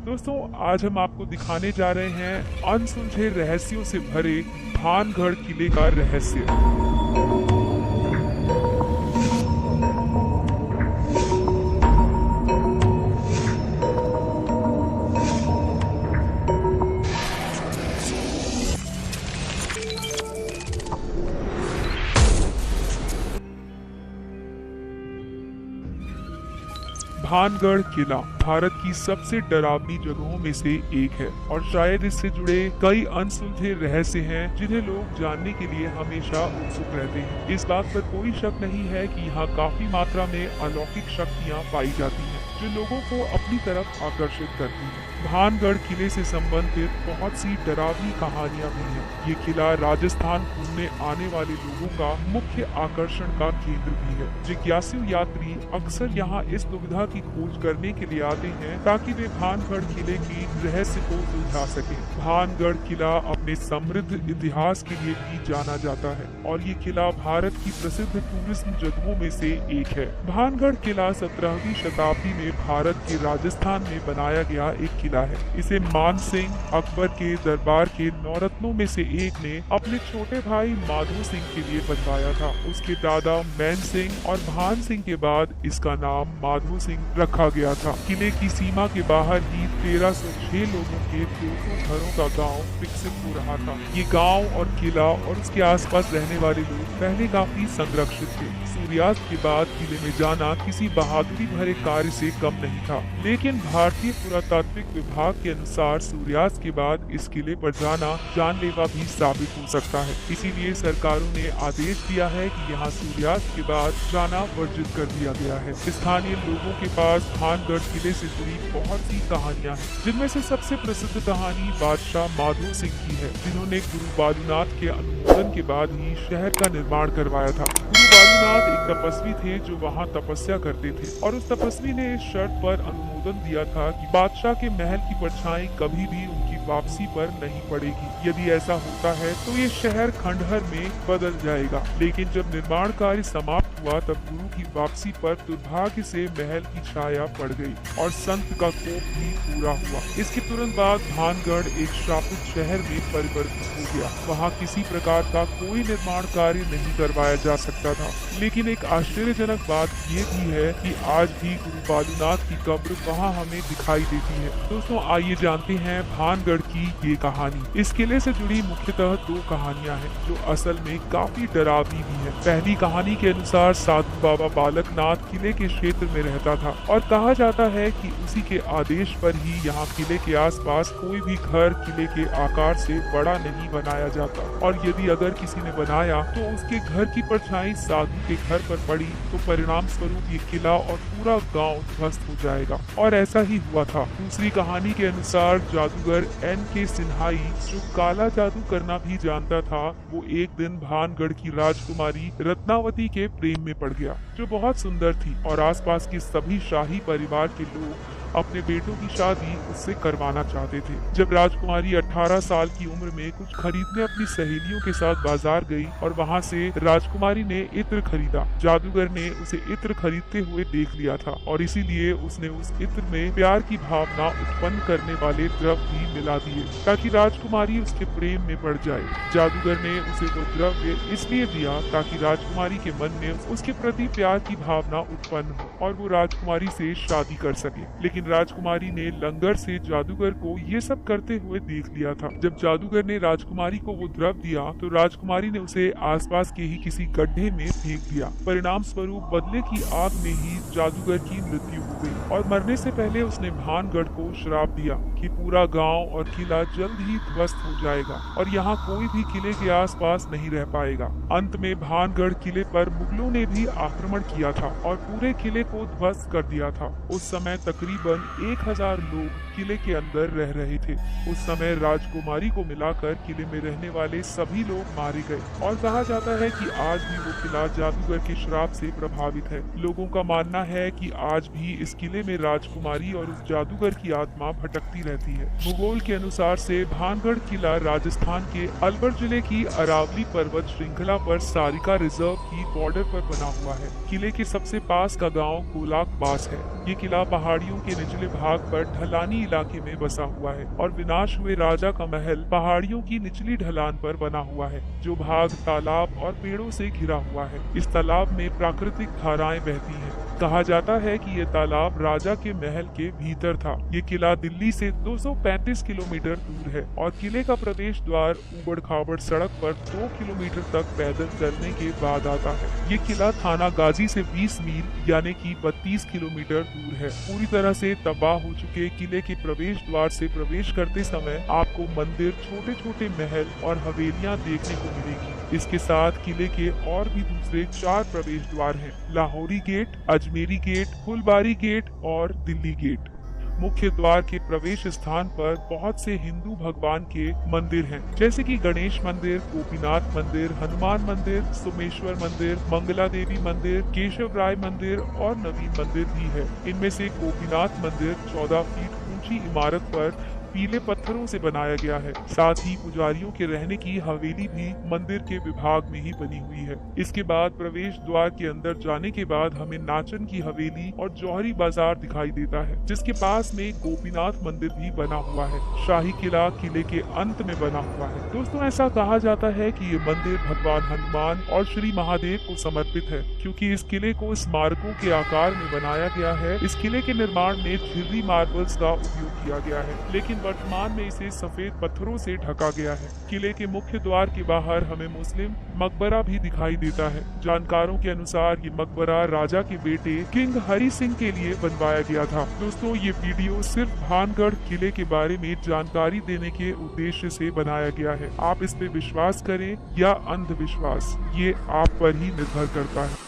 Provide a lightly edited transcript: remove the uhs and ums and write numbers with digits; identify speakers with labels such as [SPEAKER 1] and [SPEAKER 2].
[SPEAKER 1] दोस्तों, आज हम आपको दिखाने जा रहे हैं अनसुलझे रहस्यों से भरे भानगढ़ किले का रहस्य। भानगढ़ किला भारत की सबसे डरावनी जगहों में से एक है और शायद इससे जुड़े कई अनसुलझे रहस्य हैं जिन्हें लोग जानने के लिए हमेशा उत्सुक रहते हैं। इस बात पर कोई शक नहीं है कि यहाँ काफी मात्रा में अलौकिक शक्तियाँ पाई जाती हैं जो लोगों को अपनी तरफ आकर्षित करती हैं। भानगढ़ किले से संबंधित बहुत सी डरावनी कहानियां भी हैं। ये किला राजस्थान घूमने आने वाले लोगों का मुख्य आकर्षण का केंद्र भी है। जिज्ञासु यात्री अक्सर यहाँ इस दुविधा की खोज करने के लिए आते हैं ताकि वे भानगढ़ किले की रहस्य को सुलझा सकें। भानगढ़ किला अपने समृद्ध इतिहास के लिए भी जाना जाता है और ये किला भारत की प्रसिद्ध टूरिज्म जगहों में से एक है। भानगढ़ किला 17वीं शताब्दी में भारत के राजस्थान में बनाया गया एक किला है। इसे मान सिंह अकबर के दरबार के नौरत्नों में से एक ने अपने छोटे भाई माधो सिंह के लिए बनवाया था। उसके दादा मैन सिंह और भान सिंह के बाद इसका नाम माधो सिंह रखा गया था। किले की सीमा के बाहर ही 1306 लोगों के 200 घरों का गांव विकसित हो रहा था। ये गांव और किला और उसके आसपास रहने वाले लोग पहले काफी संरक्षित थे। सूर्यास्त के बाद किले में जाना किसी बहादुरी भरे कार्य से कम नहीं था, लेकिन भारतीय पुरातात्विक विभाग के अनुसार सूर्यास्त के बाद इस किले पर जाना जानलेवा भी साबित हो सकता है। इसीलिए सरकारों ने आदेश दिया है कि यहाँ सूर्यास्त के बाद जाना वर्जित कर दिया गया है। स्थानीय लोगों के पास भानगढ़ किले से जुड़ी बहुत सी कहानियां हैं, जिनमें से सबसे प्रसिद्ध कहानी बादशाह माधो सिंह की है, जिन्होंने गुरु बालूनाथ के अनुमोदन के बाद ही शहर का निर्माण करवाया था। गुरु बालूनाथ एक तपस्वी थे जो वहाँ तपस्या करते थे और उस तपस्वी ने इस शर्त पर अनुमोदन दिया था कि बादशाह के महल की परछाई कभी भी उनकी वापसी पर नहीं पड़ेगी। यदि ऐसा होता है तो ये शहर खंडहर में बदल जाएगा। लेकिन जब निर्माण कार्य समाप्त हुआ तब गुरु की वापसी पर दुर्भाग्य से महल की छाया पड़ गई और संत का कोप भी पूरा हुआ। इसके तुरंत बाद भानगढ़ एक श्रापित शहर में परिवर्तित हो गया। वहाँ किसी प्रकार का कोई निर्माण कार्य नहीं करवाया जा सकता था। लेकिन एक आश्चर्यजनक बात ये भी है कि आज भी गुरु बालूनाथ की कब्र वहाँ हमें दिखाई देती है। दोस्तों, आइए जानते हैं भानगढ़ की ये कहानी। इस किले से जुड़ी मुख्यतः 2 कहानियां हैं जो असल में काफी डरावनी भी है। पहली कहानी के अनुसार साधु बाबा बालकनाथ किले के क्षेत्र में रहता था और कहा जाता है कि उसी के आदेश पर ही यहाँ किले के आसपास कोई भी घर किले के आकार से बड़ा नहीं बनाया जाता और यदि अगर किसी ने बनाया तो उसके घर की परछाई साधु के घर पर पड़ी तो परिणाम स्वरूप ये किला और पूरा गांव ध्वस्त हो जाएगा और ऐसा ही हुआ था। दूसरी कहानी के अनुसार जादूगर N.K. सिन्हाई जो काला जादू करना भी जानता था, वो एक दिन भानगढ़ की राजकुमारी रत्नावती के प्रेम में पड़ गया जो बहुत सुंदर थी और आसपास के सभी शाही परिवार के लोग अपने बेटों की शादी उससे करवाना चाहते थे। जब राजकुमारी 18 साल की उम्र में कुछ खरीदने अपनी सहेलियों के साथ बाजार गई और वहां से राजकुमारी ने इत्र खरीदा। जादूगर ने उसे इत्र खरीदते हुए देख लिया था और इसीलिए उसने उस इत्र में प्यार की भावना उत्पन्न करने वाले द्रव्य भी मिला दिए ताकि राजकुमारी उसके प्रेम में पड़ जाए। जादूगर ने उसे वो द्रव्य इसलिए दिया ताकि राजकुमारी के मन में उसके प्रति प्यार की भावना उत्पन्न हो और वो राजकुमारी से शादी कर सके। लेकिन राजकुमारी ने लंगर से जादूगर को ये सब करते हुए देख लिया था। जब जादूगर ने राजकुमारी को वो द्रव्य दिया तो राजकुमारी ने उसे आसपास के ही किसी गड्ढे में फेंक दिया। परिणाम स्वरूप बदले की आग में ही जादूगर की मृत्यु हो गई और मरने से पहले उसने भानगढ़ को श्राप दिया कि पूरा गांव और किला जल्द ही ध्वस्त हो जाएगा और यहाँ कोई भी किले के आसपास नहीं रह पाएगा। अंत में भानगढ़ किले पर मुगलों ने भी आक्रमण किया था और पूरे किले को ध्वस्त कर दिया था। उस समय तकरीबन 1000 लोग किले के अंदर रह रहे थे। उस समय राजकुमारी को मिलाकर किले में रहने वाले सभी लोग मारे गए और कहा जाता है कि आज भी वो किला जादूगर के श्राप से प्रभावित है। लोगों का मानना है कि आज भी इस किले में राजकुमारी और उस जादूगर की आत्मा भटकती रहती है। भूगोल के अनुसार से भानगढ़ किला राजस्थान के अलवर जिले की अरावली पर्वत श्रृंखला पर सारिका रिजर्व की बॉर्डर पर बना हुआ है। किले के सबसे पास का गाँव गोलाक पास है। ये किला पहाड़ियों के के निचले भाग पर ढलानी इलाके में बसा हुआ है और विनाश हुए राजा का महल पहाड़ियों की निचली ढलान पर बना हुआ है, जो भाग तालाब और पेड़ों से घिरा हुआ है। इस तालाब में प्राकृतिक धाराएं बहती हैं। कहा जाता है कि यह तालाब राजा के महल के भीतर था। ये किला दिल्ली से 235 किलोमीटर दूर है और किले का प्रवेश द्वार उबड़ खाबड़ सड़क पर 2 किलोमीटर तक पैदल चलने के बाद आता है। ये किला थाना गाजी से 20 मील यानी कि 32 किलोमीटर दूर है। पूरी तरह से तबाह हो चुके किले के प्रवेश द्वार से प्रवेश करते समय आपको मंदिर, छोटे छोटे महल और हवेलियां देखने को मिलेगी। इसके साथ किले के और भी दूसरे 4 प्रवेश द्वार हैं: लाहौरी गेट, अजमेरी गेट, फुलबारी गेट और दिल्ली गेट। मुख्य द्वार के प्रवेश स्थान पर बहुत से हिंदू भगवान के मंदिर हैं, जैसे कि गणेश मंदिर, गोपीनाथ मंदिर, हनुमान मंदिर, सोमेश्वर मंदिर, मंगला देवी मंदिर, केशव राय मंदिर और नवीन मंदिर भी है। इनमें से गोपीनाथ मंदिर 14 फीट ऊंची इमारत पर पीले पत्थरों से बनाया गया है। साथ ही पुजारियों के रहने की हवेली भी मंदिर के विभाग में ही बनी हुई है। इसके बाद प्रवेश द्वार के अंदर जाने के बाद हमें नाचन की हवेली और जौहरी बाजार दिखाई देता है, जिसके पास में गोपीनाथ मंदिर भी बना हुआ है। शाही किला किले के अंत में बना हुआ है। दोस्तों, ऐसा कहा जाता है कि ये मंदिर भगवान हनुमान और श्री महादेव को समर्पित है, क्योंकि इस किले को स्मारकों के आकार में बनाया गया है। इस किले के निर्माण में झिर्री मार्बल्स का उपयोग किया गया है, लेकिन वर्तमान में इसे सफेद पत्थरों से ढका गया है। किले के मुख्य द्वार के बाहर हमें मुस्लिम मकबरा भी दिखाई देता है। जानकारों के अनुसार ये मकबरा राजा के बेटे किंग हरि सिंह के लिए बनवाया गया था। दोस्तों, ये वीडियो सिर्फ भानगढ़ किले के बारे में जानकारी देने के उद्देश्य से बनाया गया है। आप इस पे विश्वास करें या अंधविश्वास, ये आप पर ही निर्भर करता है।